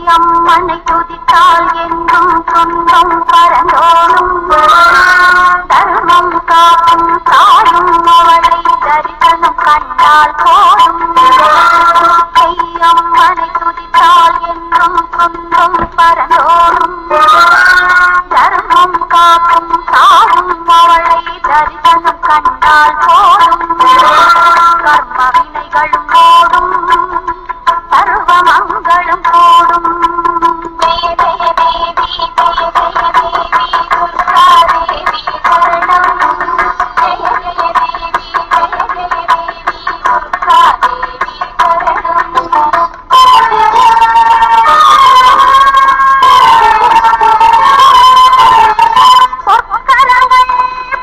அம்மனை துதித்தால் என்றும் சொந்தம் பரந்தோடும் தர்மம் காக்கும் தாயும் அவளை தரிசனம் கண்டால் போடும் அம்மனை துதித்தால் என்றும் சொந்தம் பரந்தோடும் தர்மம் காக்கும் தாயும் அவளை தரிசனம் கண்டால் போடும் கர்ம வினைகளும் போடும் சர்வமங்களும் கூடும் ஜெய ஜெய தேவி ஜெய ஜெய தேவி துர்கா தேவி சரணம் ஜெய ஜெய தேவி ஜெய ஜெய தேவி துர்கா தேவி சரணம் பொற்கரங்கள்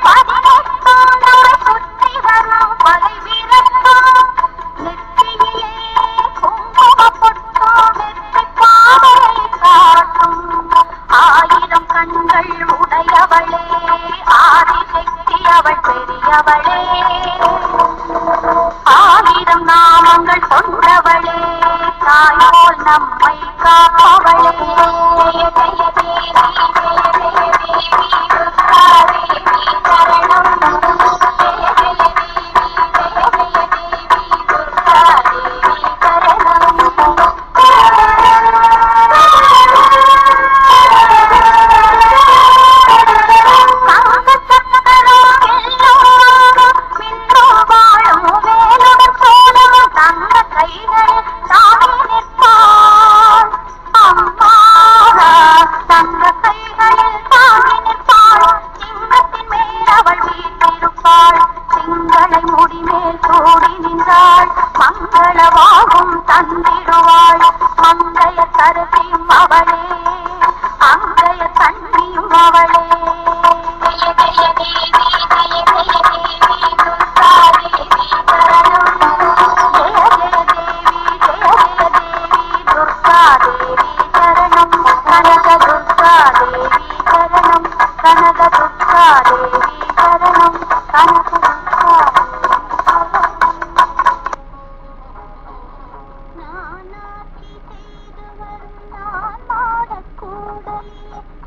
18 நம்மை சுற்றி வரும் பகை வீரத்தும் நெற்றியிலே ஆயிரம் கண்கள் உடையவளே ஆதிசக்தி அவள் பெரியவளே ஆயிரம் நாமங்கள் கொண்டவளே தாயோல் நம்மை காப்பவளே ஜெய ஜெய தேவி ஜெய ஜெய தேவி துர்கா தேவி சரணம் ஜெய ஜெய தேவி ஜெய ஜெய தேவி துர்கா தேவி சரணம் முடிமேல் கூடி நின்றாள் மங்களவாகும் தந்திடுவாள் மங்கைய கருதியும் அவளே அங்கைய தன்னியும் அவளே ஜெய ஜெய தேவி ஜெய ஜெய தேவி துர்கா தேவி சரணம் ஜெய ஜெய தேவி ஜெய ஜெய தேவி துர்கா தேவி சரணம் கனக துர்கா தேவி சரணம் கனக துர்கா தேவி சரணம் கனக துர்கா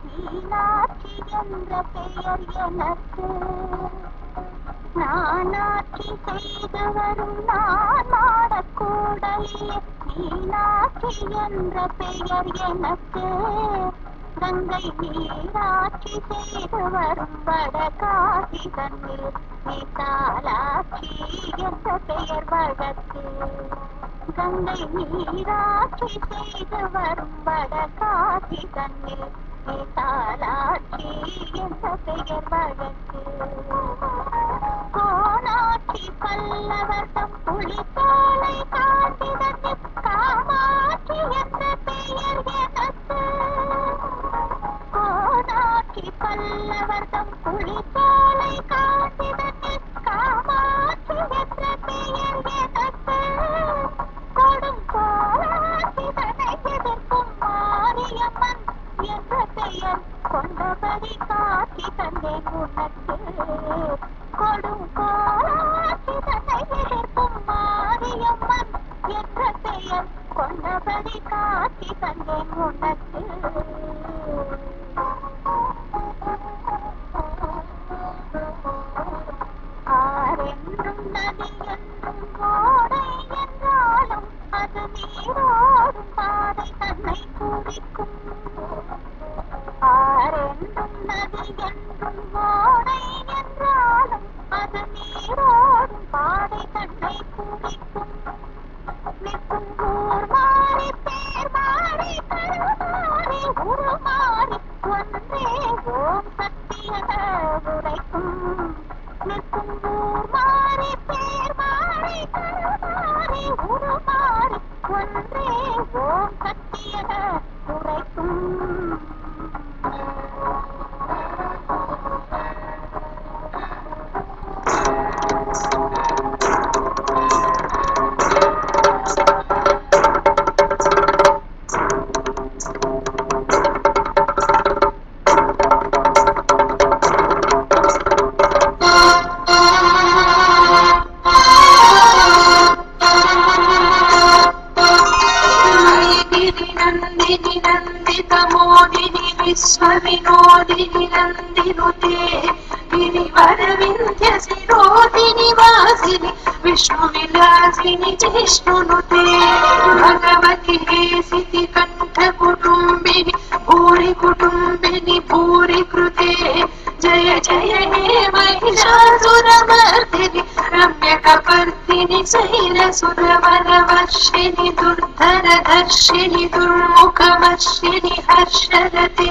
மீனாட்சி என்ற பெயர் எனக்கு நானாட்சி செய்து வரும் நான் மாடக்கூடலிலே மீனாட்சி என்ற பெயர் எனக்கு கங்கை நீராட்சி செய்து வரும் வடகாசி தன்னில் விசாலாட்சி என்ற பெயர் வழக்கு கங்கை நீராட்சி செய்து வரும் வடகாசி தன்னில் விசாலாட்சி என்ற பெயர் வழக்கு கோணாட்சி பல்லவர்தம் புலித்தோலை காட்டிடத்தில் காமாட்சி என்ற பெயர் எனக்கு கோணாட்சி பல்லவர்தம் புலித்தோலை காட்டிடத்தில் காமாட்சி என்ற பெயர் எனக்கு கொடும் கோலாட்சி தனை எதிர்க்கும் மாரியம்மன் என்ற பெயர் கொண்டபடி காட்சி தந்தேன் உனக்கு கொடும் கோலாட்சி தன்னை எதிர்க்கும் மாரியம்மன் என்ற பெயர் கொண்டபடி காட்சி தந்தேன் உனக்கு ஆரென்றும் நதி என்றும் ஓடை என்றாலும் அது நீரோடும் பாதை தன்னை குறிக்கும் ஆரென்றும் நதி என்றும் ஓடை என்றாலும் அது நீரோடும் பாதை தன்னை குறிக்கும் நிற்கும் ஊர் மாறி பேர் மாறி கருமாறி உருமாறி ஒன்றே ஓம் சத்தியன உரைக்கும் நிற்கும் ஊர் மாறி பேர் மாறி கருமாறி உருமாறி ஒன்றே ஓம் சத்தியன உரைக்கும் Nandini विनोदिनि विश्वविनोदिनि नन्दिनुते गिरिवरविन्ध्य शिरोधिनि वासिनि विष्णुविलासिनि जिष्णुनुते भगवति हेसिति कण्ठकुटुम्बिनि भूरि कुटुम्बिनि भूरि कृते जय जय हे महिषासुरमर्दिनि रम्यकपर्दिनि शैलसुरवरवर्षिणि दुर्धरधर्षिणि दुर्मुखवर्षिणि हर्षरते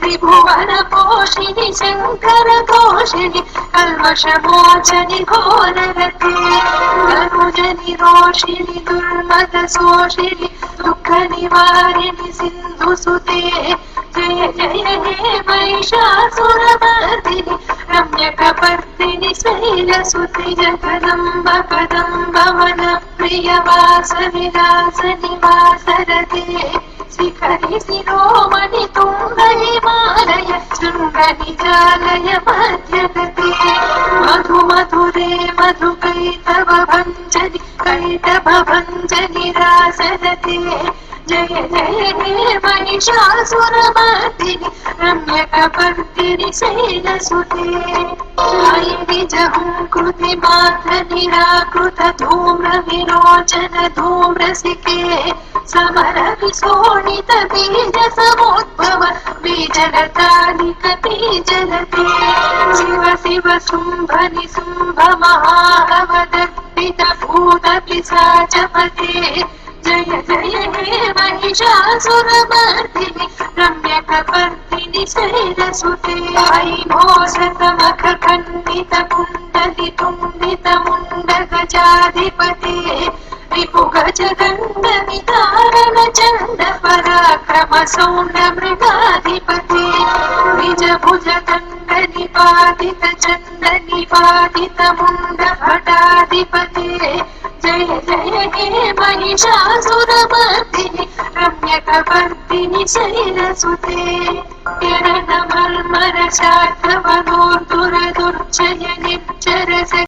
त्रिभुवनपोषिणि शङ्करघोषिणि कल्मषमोचनि घोररते तनुजनि रोषिणि दुर्मदशोषिणि दुःखनिवारिणि सिन्धुसुते जय जय हे महिषासुरमर्दिनि रम्यकपर्दिनि शैलसुते जगदम्ब कदम्ब वनप्रियवासविलास निवासरते शिखरि शिरोमणि तुङ्ग हिमालय शृङ्गनिजालय मध्यगते मधु मधुरे मधुकैतव भञ्जनि कैटभ भञ्जनि रासरते जय जय हे महिषासुरमर्दिनि रम्यकपर्दिनि शैलसुते साई निजहुङ्कृति मात्र निराकृत धूम्र विरोचन धूम्रसिके समर विशोणित बीज समुद्भव बीजलतानिक बीजलते शिव शिव शुम्भ निशुम्भ महावदर्पित भूत पिशाचपते जय जय हे महिषासुरमर्दिनि रम्यकपर्दिनि शैलसुते ऐमोषतमख खण्डित कुण्डलि तुण्डित मुण्ड गजाधिपते रिपुगज गण्ड विदारण चण्ड पराक्रम सौण्ड मृगाधिपते निज भुज दण्ड निपातित चण्ड निपातित मुण्ड भटाधिपते जय जय हे महिषासुरमर्दिनि रम्यकपर्दिनि शैलसुते किरणमर्मर शाखवनोर्दुर दुर्जय निर्जर